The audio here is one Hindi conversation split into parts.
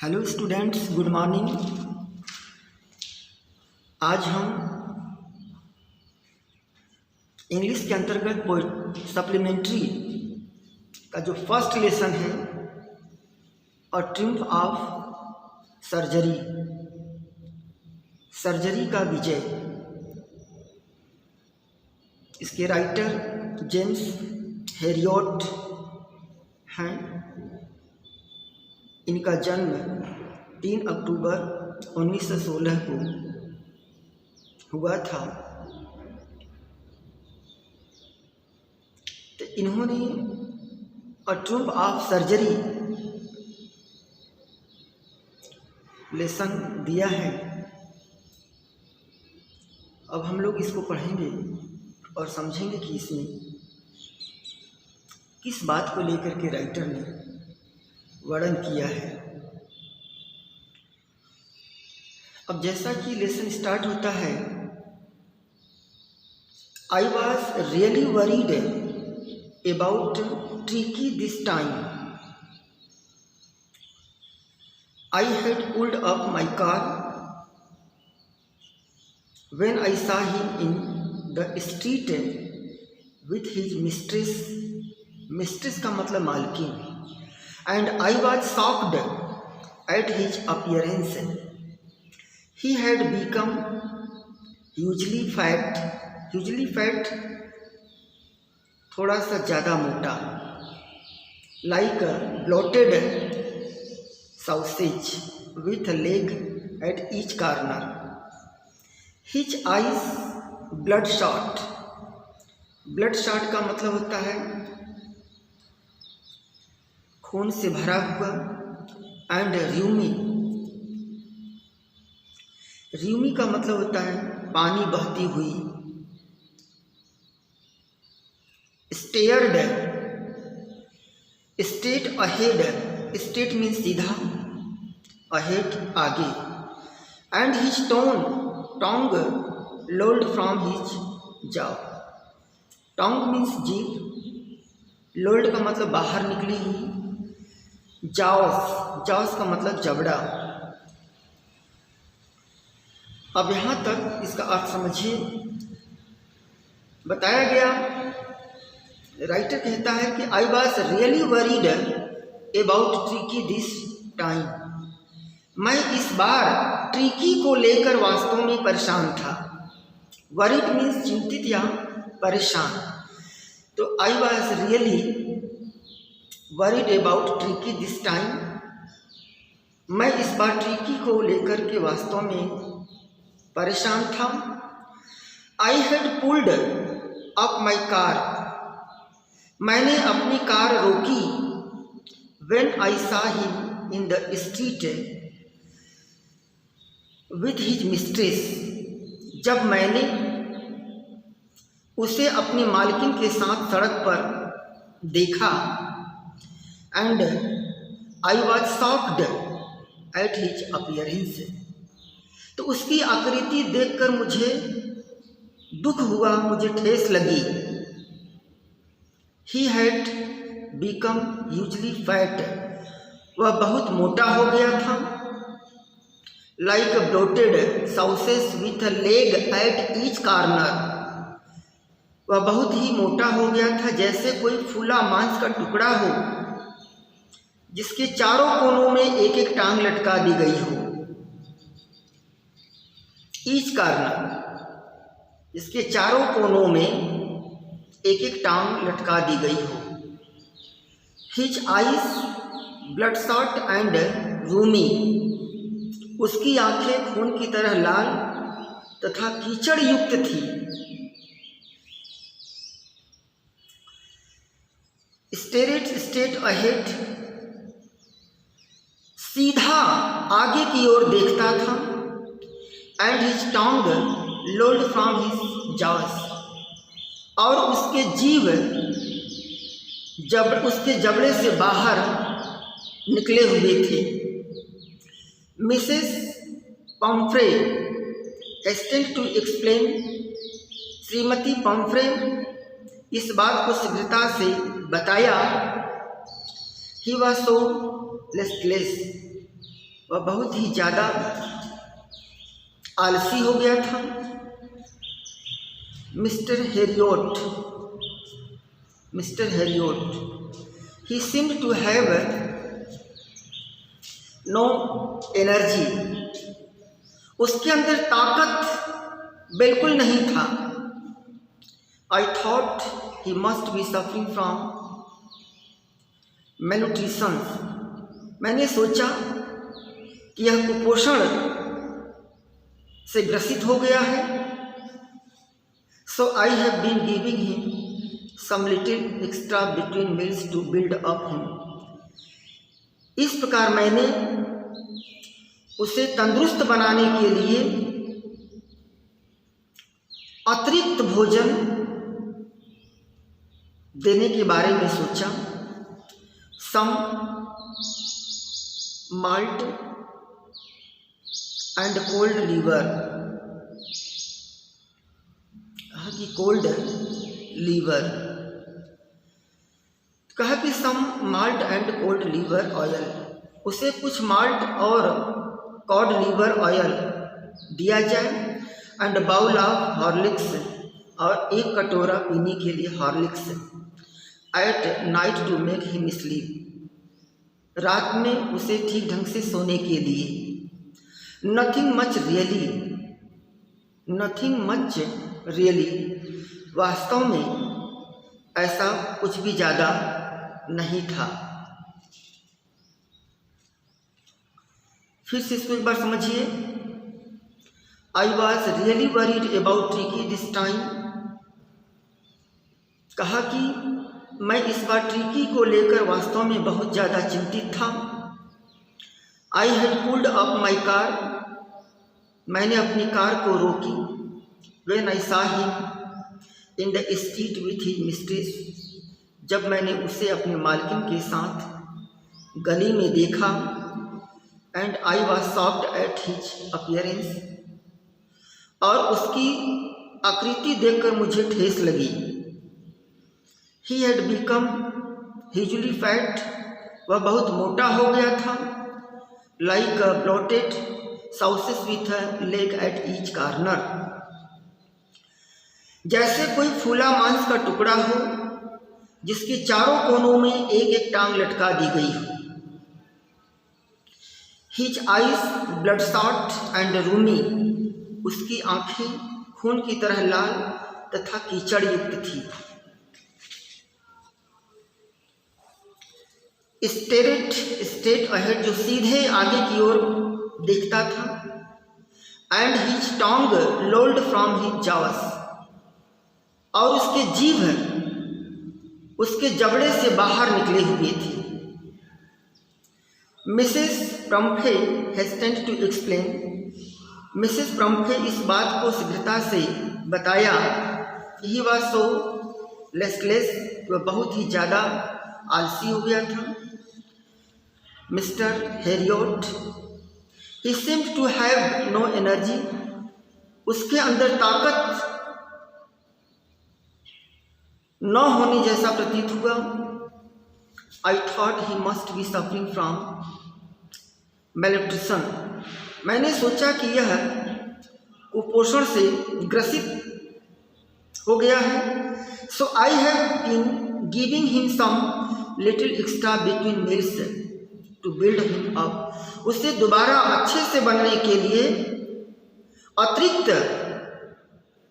Hello students, good morning. आज हम इंग्लिश के अंतर्गत सप्लीमेंट्री का जो फर्स्ट लेसन है और ट्रिम्फ ऑफ सर्जरी, सर्जरी का विजय, इसके राइटर जेम्स हेरियट हैं। इनका जन्म 3 अक्टूबर 1916 को हुआ था। तो इन्होंने अ ट्रिम्फ ऑफ सर्जरी लेसन दिया है। अब हम लोग इसको पढ़ेंगे और समझेंगे कि इसमें किस बात को लेकर के राइटर ने वर्णन किया है। अब जैसा कि लेसन स्टार्ट होता है, I was really worried about tricky this time. I had pulled up my car when I saw him in the street with his mistress। Mistress का मतलब मालकिन। And I was shocked at his appearance. He had become hugely fat, थोड़ा सा ज़्यादा मोटा, like a bloated sausage with a leg at each corner. His eyes bloodshot का मतलब होता है खून से भरा हुआ, एंड र्यूमी का मतलब होता है पानी बहती हुई। Stared, straight ahead, straight means सीधा, अहेड आगे, and his tongue lolled from his jaw. Tongue means जीभ, लोल्ड का मतलब बाहर निकली हुई, जाओस का मतलब जबड़ा। अब यहाँ तक इसका अर्थ समझिए। बताया गया, राइटर कहता है कि I was really worried about tricky this time. मैं इस बार ट्रिकी को लेकर वास्तव में परेशान था। वरीड मीन्स चिंतित या परेशान। तो I was really worried about tricky this time. मैं इस बार ट्रिकी को लेकर के वास्तव में परेशान था। I had pulled up my car, मैंने अपनी कार रोकी। When I saw him in the street with his mistress, जब मैंने उसे अपनी मालकिन के साथ सड़क पर देखा। And I was shocked at his appearance, तो उसकी आकृति देखकर मुझे दुख हुआ, मुझे ठेस लगी। He had become hugely fat, वह बहुत मोटा हो गया था। Like bloated sausage with a leg at each corner, वह बहुत ही मोटा हो गया था जैसे कोई फूला मांस का टुकड़ा हो जिसके चारों कोनों में एक एक टांग लटका दी गई हो। ईच कॉर्नर, इसके चारों कोनों में एक एक टांग लटका दी गई हो। हिज आईज ब्लडशॉट एंड रूमी, उसकी आंखें खून की तरह लाल तथा कीचड़ युक्त थी। स्ट्रेट अहेड, सीधा आगे की ओर देखता था। And his tongue lolled from his jaws, और उसके जीव उसके जबड़े से बाहर निकले हुए थे। Mrs Pumphrey hasted to explain, श्रीमती पम्फ्रे इस बात को शीघ्रता से बताया। ही वॉज सो रेस्टलेस, वह बहुत ही ज़्यादा आलसी हो गया था। Mr Herriot, he seemed to have no energy, उसके अंदर ताकत बिल्कुल नहीं था। I thought he must be suffering from malnutrition, मैंने सोचा कि यह कुपोषण से ग्रसित हो गया है। So I have been giving him some little extra between meals to build up him, इस प्रकार मैंने उसे तंदुरुस्त बनाने के लिए अतिरिक्त भोजन देने के बारे में सोचा। Some malt and cod liver, cod liver कहा कि some malt and cod liver oil, उसे कुछ माल्ट और कॉड लीवर ऑयल दिया जाए। एंड बाउल ऑफ हॉर्लिक्स, और एक कटोरा पीने के लिए Horlicks. At night to make him sleep, रात में उसे ठीक ढंग से सोने के लिए। नथिंग मच रियली, वास्तव में ऐसा कुछ भी ज़्यादा नहीं था। फिर से इसको एक बार समझिए। I was really worried about tricky this time, कहा कि मैं इस बार ट्रिकी को लेकर वास्तव में बहुत ज़्यादा चिंतित था। I had pulled up my car, मैंने अपनी कार को रोकी। When I saw him in the street with his mistress, जब मैंने उसे अपने मालकिन के साथ गली में देखा। And I was shocked at his appearance, और उसकी आकृति देखकर मुझे ठेस लगी। He had become hugely fat, वह बहुत मोटा हो गया था। Like a bloated sauces with a leg at each corner, जैसे कोई फूला मांस का टुकड़ा हो जिसके चारों कोनों में एक एक टांग लटका दी गई हो। हिज आइज ब्लडशॉट एंड रूमी, उसकी आंखें खून की तरह लाल तथा कीचड़ युक्त थी। स्ट्रेट अहेड, जो सीधे आगे की ओर देखता था। And his tongue lolled from his jaws, और उसके जीभ उसके जबड़े से बाहर निकले हुए थे। मिसेस प्रम्फे हेस्टेंड टू एक्सप्लेन, मिसेस प्रम्फे इस बात को शीघ्रता से बताया। ही वॉज सो रेस्टलेस, वह बहुत ही ज़्यादा आलसी हो गया था। Mr Herriot, he seemed to have no energy, उसके अंदर ताकत न होने जैसा प्रतीत हुआ। I thought he must be suffering from malnutrition, मैंने सोचा कि यह कुपोषण से ग्रसित हो गया है। So I have been giving him some little extra between meals to build him up, उसे दोबारा अच्छे से बनने के लिए अतिरिक्त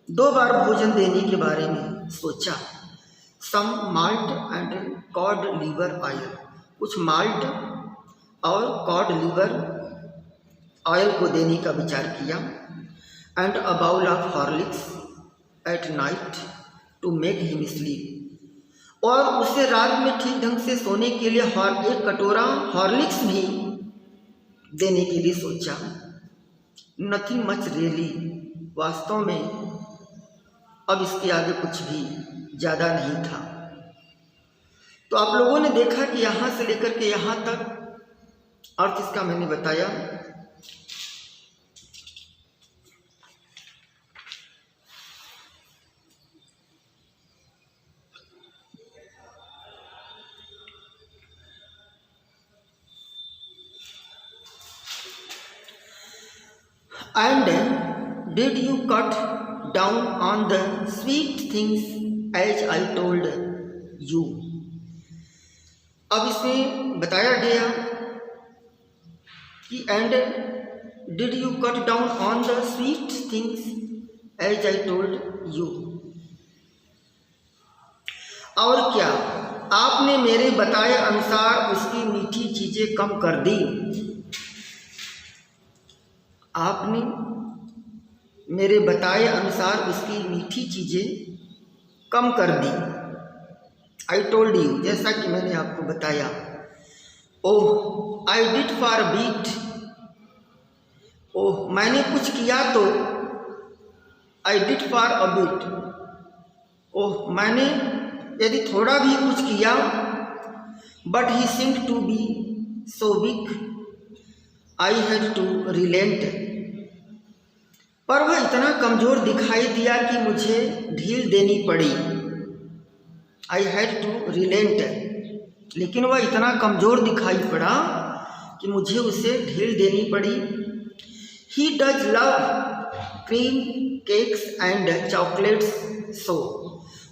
2 बार भोजन देने के बारे में सोचा। Some malt and cod liver oil, कुछ माल्ट और कॉड लीवर ऑयल को देने का विचार किया। And a bowl of Horlicks at night to make him sleep, और उसे रात में ठीक ढंग से सोने के लिए एक कटोरा हॉर्लिक्स भी देने के लिए सोचा। नथिंग मच रियली, वास्तव में अब इसके आगे कुछ भी ज़्यादा नहीं था। तो आप लोगों ने देखा कि यहाँ से लेकर के यहाँ तक अर्थ इसका मैंने बताया। And did you cut down on the sweet things as I told you. अब इसमें बताया गया कि and did you cut down on the sweet things as I told you, और क्या आपने मेरे बताए अनुसार उसकी मीठी चीजें कम कर दी। आपने मेरे बताए अनुसार उसकी मीठी चीजें कम कर दी। आई टोल्ड यू, जैसा कि मैंने आपको बताया। Oh I did for beat, ओह मैंने कुछ किया तो। I did for a beat, ओह मैंने यदि थोड़ा भी कुछ किया। But he seemed to be so weak I had to relent, पर वह इतना कमज़ोर दिखाई दिया कि मुझे ढील देनी पड़ी। आई हैड टू रिलेंट, लेकिन वह इतना कमज़ोर दिखाई पड़ा कि मुझे उसे ढील देनी पड़ी। He does love cream cakes and chocolates so,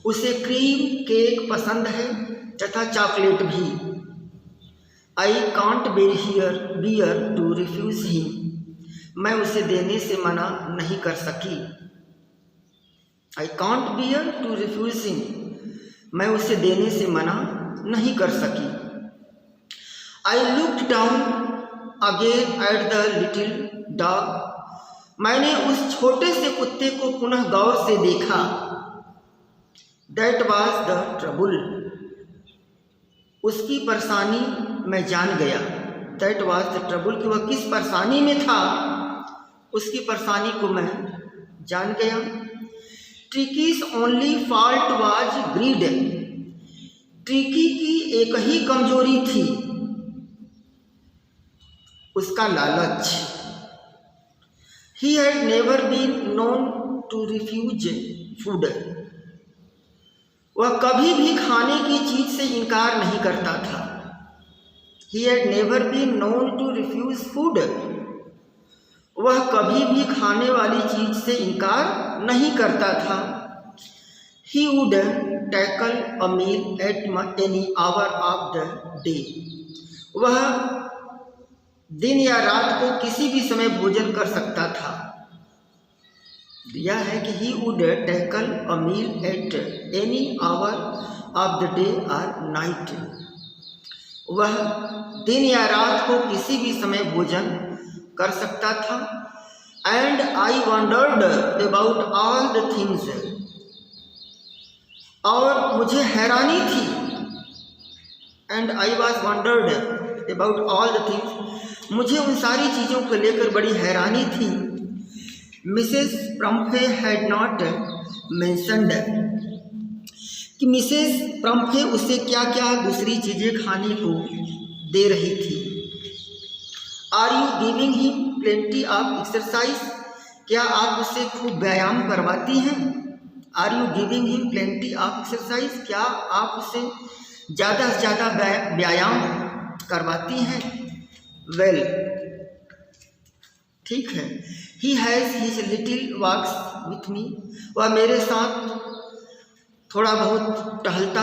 उसे क्रीम केक पसंद है तथा चॉकलेट भी। I can't bear to refuse him, मैं उसे देने से मना नहीं कर सकी। I can't bear to refuse him, मैं उसे देने से मना नहीं कर सकी। I looked down again at the little dog, मैंने उस छोटे से कुत्ते को पुनः गौर से देखा। दैट वॉज द ट्रबल, उसकी परेशानी मैं जान गया। दैट वॉज द ट्रबल, कि वह किस परेशानी में था, उसकी परेशानी को मैं जान गया। Tricki's only fault was greed, Tricki की एक ही कमजोरी थी, उसका लालच। He had never been known to refuse food, वह कभी भी खाने की चीज से इनकार नहीं करता था। He had never been known to refuse food, वह कभी भी खाने वाली चीज से इनकार नहीं करता था। He would tackle a meal at any hour of the day, वह दिन या रात को किसी भी समय भोजन कर सकता था। दिया है कि he would tackle a meal at any hour of the day or night, वह दिन या रात को किसी भी समय भोजन कर सकता था। And I wondered about all the things, और मुझे हैरानी थी। And I was wondered about all the things, मुझे उन सारी चीज़ों को लेकर बड़ी हैरानी थी। मिसेस प्रम्फे हैड नॉट मेंशन्ड, कि मिसेस प्रम्फे उसे क्या क्या दूसरी चीज़ें खाने को दे रही थी। Are you giving him plenty of exercise, क्या आप उसे खूब व्यायाम करवाती हैं। Are you giving him plenty of exercise, क्या आप उसे ज़्यादा से ज़्यादा व्यायाम करवाती हैं। वेल, ठीक है। He has his little walks with me, वह मेरे साथ थोड़ा बहुत टहलता।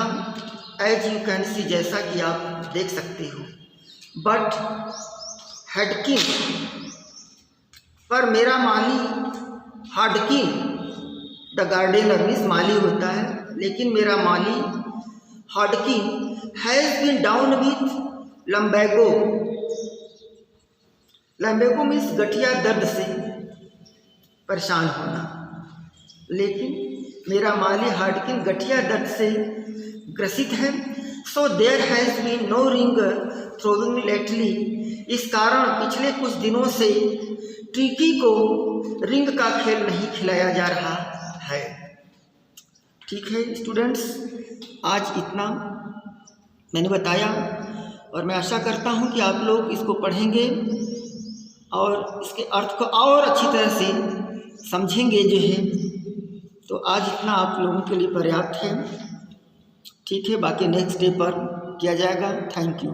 एज यू कैन सी, जैसा कि आप देख सकते हो। बट हैडकिन, पर मेरा माली, हार्डकिन द गार्डनर मीन्स माली होता है, लेकिन मेरा माली Hardkin has been down with lumbago, lumbago means गठिया दर्द से परेशान होना, लेकिन मेरा माली हार्डकिन गठिया दर्द से ग्रसित है। So there has been no ring throwing lately, इस कारण पिछले कुछ दिनों से ट्रिकी को रिंग का खेल नहीं खिलाया जा रहा है। ठीक है स्टूडेंट्स, आज इतना मैंने बताया और मैं आशा करता हूँ कि आप लोग इसको पढ़ेंगे और इसके अर्थ को और अच्छी तरह से समझेंगे जो है। तो आज इतना आप लोगों के लिए पर्याप्त है। ठीक है, बाकी नेक्स्ट डे पर किया जाएगा। Thank you.